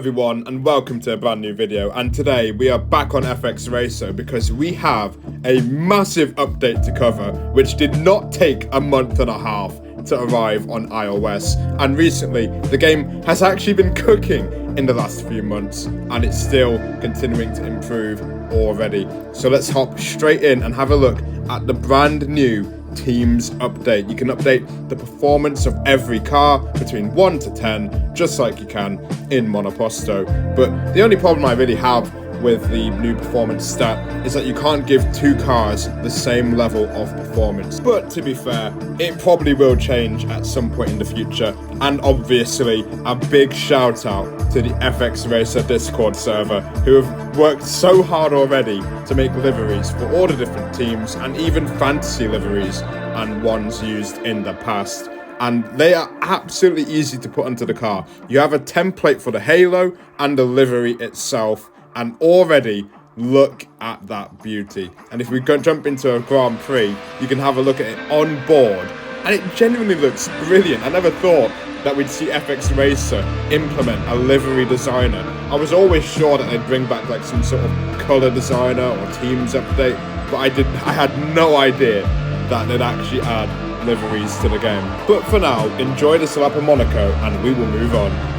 everyone and welcome to a brand new video, and today we are back on FX Racer because we have a massive update to cover which did not take a month and a half to arrive on iOS, and recently the game has actually been cooking in the last few months and it's still continuing to improve already. So let's hop straight in and have a look at the brand new Teams update. You can update the performance of every car between 1 to 10, just like you can in Monoposto. But the only problem I really have with the new performance stat is that you can't give two cars the same level of performance. But to be fair, it probably will change at some point in the future. And obviously, a big shout out to the FX Racer Discord server, who have worked so hard already to make liveries for all the different teams and even fantasy liveries and ones used in the past. And they are absolutely easy to put onto the car. You have a template for the halo and the livery itself, and already look at that beauty. And if we go jump into a Grand Prix, you can have a look at it on board, and it genuinely looks brilliant. I never thought that we'd see FX Racer implement a livery designer. I was always sure that they'd bring back like some sort of color designer or teams update, but I had no idea that they'd actually add liveries to the game. But for now, enjoy this lap of Monaco and we will move on.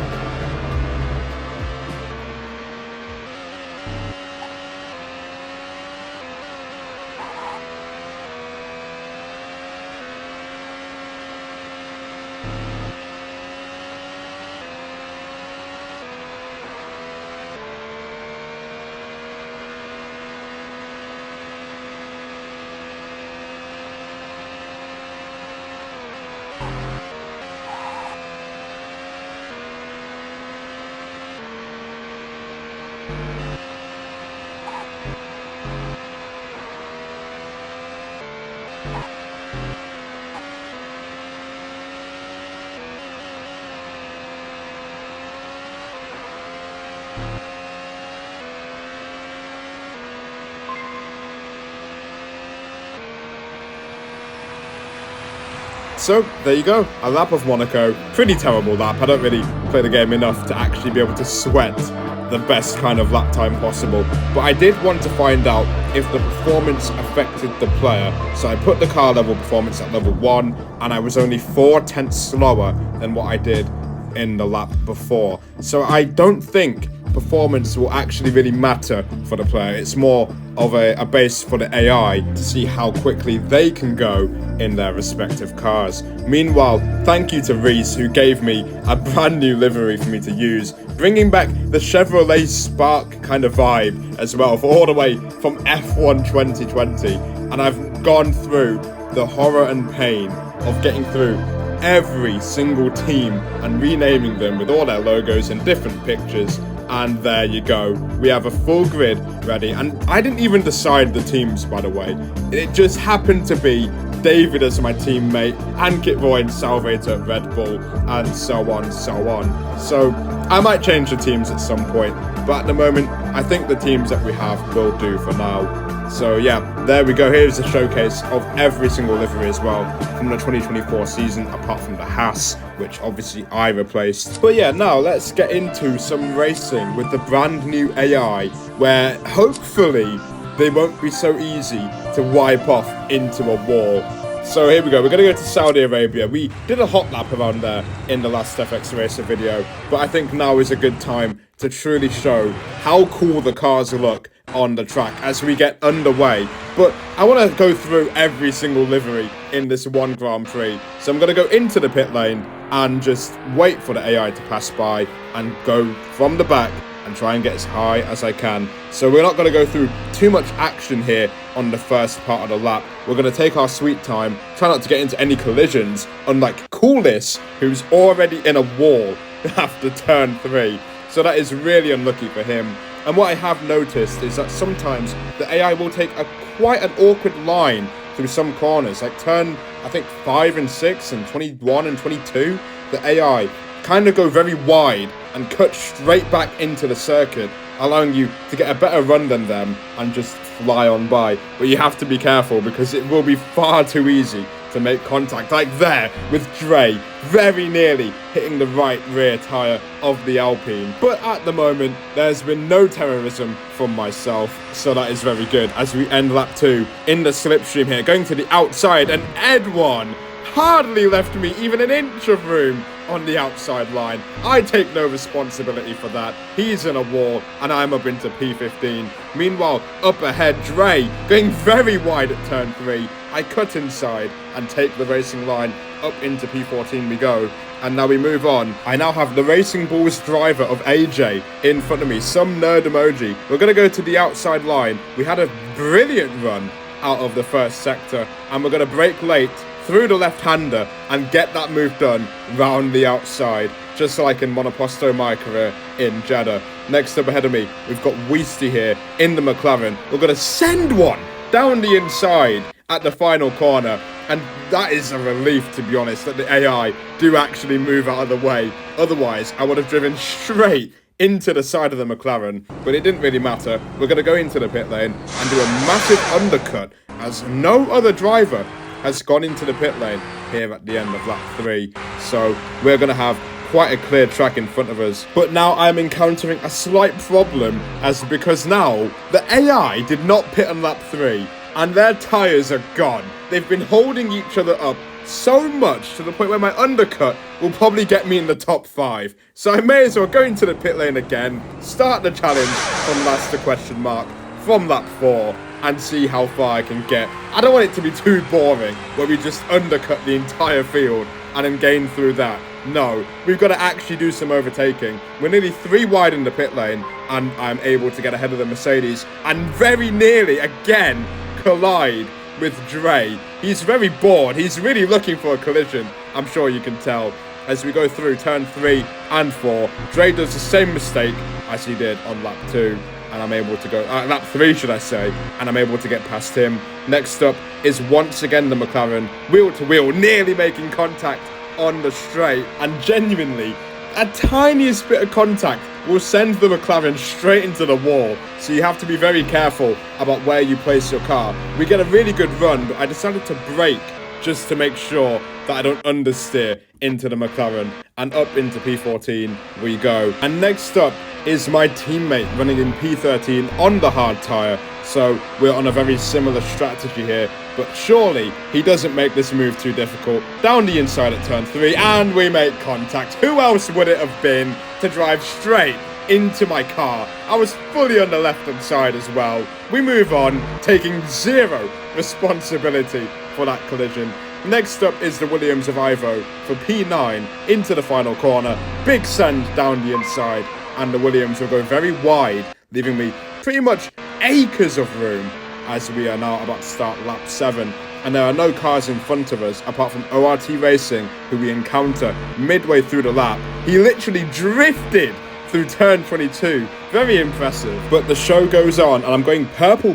So, there you go, a lap of Monaco. Pretty terrible lap. I don't really play the game enough to actually be able to sweat the best kind of lap time possible. But I did want to find out if the performance affected the player. So I put the car level performance at level 1, and I was only 4/10 slower than what I did in the lap before. So I don't think performance will actually really matter for the player. It's more of a base for the AI to see how quickly they can go in their respective cars. Meanwhile, thank you to Reese, who gave me a brand new livery for me to use, bringing back the Chevrolet Spark kind of vibe as well, for all the way from F1 2020. And I've gone through the horror and pain of getting through every single team and renaming them with all their logos and different pictures. And there you go, we have a full grid ready. And I didn't even decide the teams, by the way. It just happened to be David as my teammate, and Kit Roy and Salvator at Red Bull, and so on, so on. So I might change the teams at some point, but at the moment, I think the teams that we have will do for now. So yeah, there we go. Here's a showcase of every single livery as well from the 2024 season, apart from the Haas, which obviously I replaced. But yeah, now let's get into some racing with the brand new AI, where hopefully they won't be so easy to wipe off into a wall. So here we go, we're going to go to Saudi Arabia. We did a hot lap around there in the last FX Racer video, but I think now is a good time to truly show how cool the cars look on the track as we get underway. But I want to go through every single livery in this one Grand Prix. So I'm going to go into the pit lane and just wait for the AI to pass by and go from the back and try and get as high as I can. So we're not going to go through too much action here on the first part of the lap. We're going to take our sweet time, try not to get into any collisions, unlike Coolness, who's already in a wall after turn 3. So that is really unlucky for him. And what I have noticed is that sometimes the AI will take quite an awkward line through some corners, like turn, I think, 5 and 6 and 21 and 22. The AI kind of go very wide and cut straight back into the circuit, allowing you to get a better run than them and just fly on by. But you have to be careful because it will be far too easy to make contact, like there, with Dre very nearly hitting the right rear tyre of the Alpine. But at the moment, there's been no terrorism from myself, so that is very good as we end lap 2 in the slipstream here, going to the outside, and Edwan hardly left me even an inch of room on the outside line. I take no responsibility for that. He's in a wall and I'm up into P15. Meanwhile, up ahead, Dre going very wide at turn 3. I cut inside and take the racing line. Up into P14 we go. And now we move on. I now have the Racing Bulls driver of AJ in front of me. Some nerd emoji. We're going to go to the outside line. We had a brilliant run out of the first sector and we're going to brake late through the left-hander and get that move done round the outside, just like in Monoposto my career in Jeddah. Next up ahead of me, we've got Weisty here in the McLaren. We're going to send one down the inside at the final corner, and that is a relief, to be honest, that the AI do actually move out of the way. Otherwise, I would have driven straight into the side of the McLaren, but it didn't really matter. We're going to go into the pit lane and do a massive undercut as no other driver has gone into the pit lane here at the end of lap 3. So we're going to have quite a clear track in front of us. But now I'm encountering a slight problem, as because now the AI did not pit on lap 3 and their tyres are gone. They've been holding each other up so much to the point where my undercut will probably get me in the top 5. So I may as well go into the pit lane again, start the challenge from last to question mark from lap 4 and see how far I can get. I don't want it to be too boring where we just undercut the entire field and then gain through that. No, we've got to actually do some overtaking. We're nearly 3 wide in the pit lane and I'm able to get ahead of the Mercedes and very nearly again collide with Dre. He's very bored. He's really looking for a collision, I'm sure you can tell. As we go through turn 3 and 4, Dre does the same mistake as he did on lap 2. And I'm able to go, lap 3 should I say, and I'm able to get past him. Next up is once again the McLaren, wheel to wheel, nearly making contact on the straight. And genuinely, a tiniest bit of contact will send the McLaren straight into the wall. So you have to be very careful about where you place your car. We get a really good run, but I decided to brake just to make sure that I don't understeer into the McLaren, and up into P14 we go. And next up is my teammate running in P13 on the hard tyre, so we're on a very similar strategy here, but surely he doesn't make this move too difficult. Down the inside at turn 3 and we make contact. Who else would it have been to drive straight into my car? I was fully on the left-hand side as well. We move on, taking zero responsibility for that collision. Next up is the Williams of Ivo for P9 into the final corner. Big send down the inside and the Williams will go very wide, leaving me pretty much acres of room as we are now about to start lap 7. And there are no cars in front of us apart from ORT Racing, who we encounter midway through the lap. He literally drifted through turn 22. Very impressive. But the show goes on and I'm going purple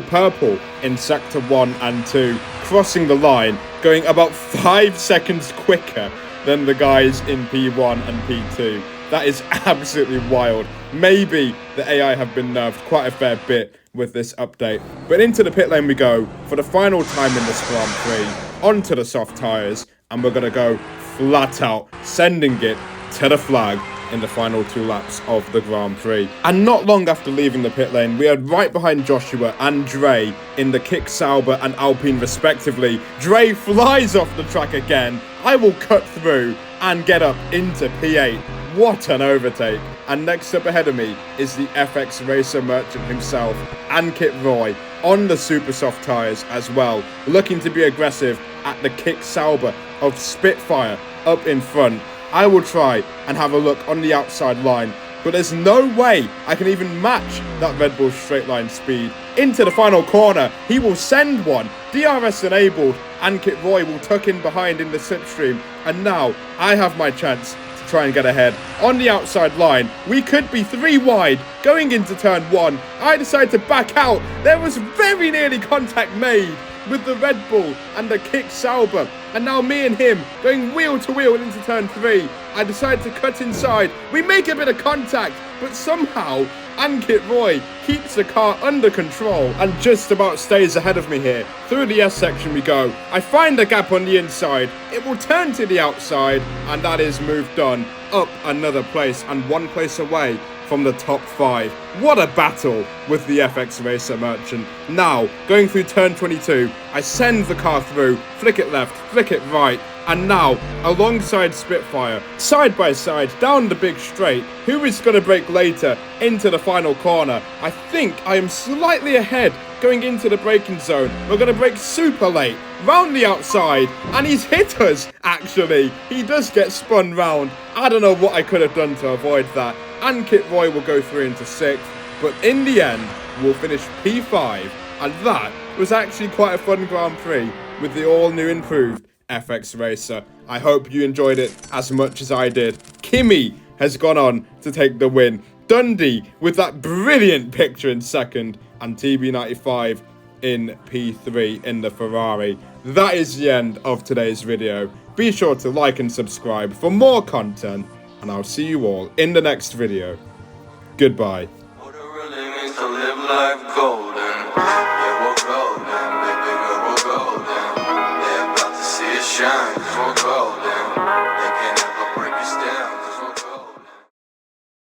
in sector 1 and 2, crossing the line, going about 5 seconds quicker than the guys in P1 and P2. That is absolutely wild. Maybe the AI have been nerfed quite a fair bit with this update. But into the pit lane we go for the final time in this Grand Prix, onto the soft tyres, and we're going to go flat out, sending it to the flag in the final 2 laps of the Grand Prix. And not long after leaving the pit lane, we are right behind Joshua and Dre in the Kick Sauber and Alpine respectively. Dre flies off the track again. I will cut through and get up into P8. What an overtake. And next up ahead of me is the FX Racer merchant himself, Ankit Roy, on the super soft tyres as well, looking to be aggressive at the Kick Sauber of Spitfire up in front. I will try and have a look on the outside line, but there's no way I can even match that Red Bull straight line speed. Into the final corner, he will send one. DRS enabled, Ankit Roy will tuck in behind in the slipstream, and now I have my chance to try and get ahead. On the outside line, we could be 3 wide going into turn 1. I decided to back out. There was very nearly contact made with the Red Bull and the Kick Sauber, and now me and him going wheel to wheel into turn 3. I decide to cut inside. We make a bit of contact, but somehow Ankit Roy keeps the car under control and just about stays ahead of me here. Through the S section we go. I find a gap on the inside. It will turn to the outside, and that is moved on up another place and 1 place away from the top 5. What a battle with the FX Racer Merchant. Now, going through turn 22, I send the car through, flick it left, flick it right, and now, alongside Spitfire, side by side, down the big straight. Who is going to brake later into the final corner? I think I am slightly ahead going into the braking zone. We're going to brake super late, round the outside, and he's hit us, actually. He does get spun round. I don't know what I could have done to avoid that. Ankit Roy will go through into 6th, but in the end, we'll finish P5, and that was actually quite a fun Grand Prix with the all-new improved FX Racer. I hope you enjoyed it as much as I did. Kimi has gone on to take the win. Dundee with that brilliant picture in 2nd, and TB95 in P3 in the Ferrari. That is the end of today's video. Be sure to like and subscribe for more content, and I'll see you all in the next video. Goodbye. What it really means to live life golden. Yeah, we're golden, baby girl, we're golden. They're about to see it shine, 'cause we're golden. They can't ever break us down.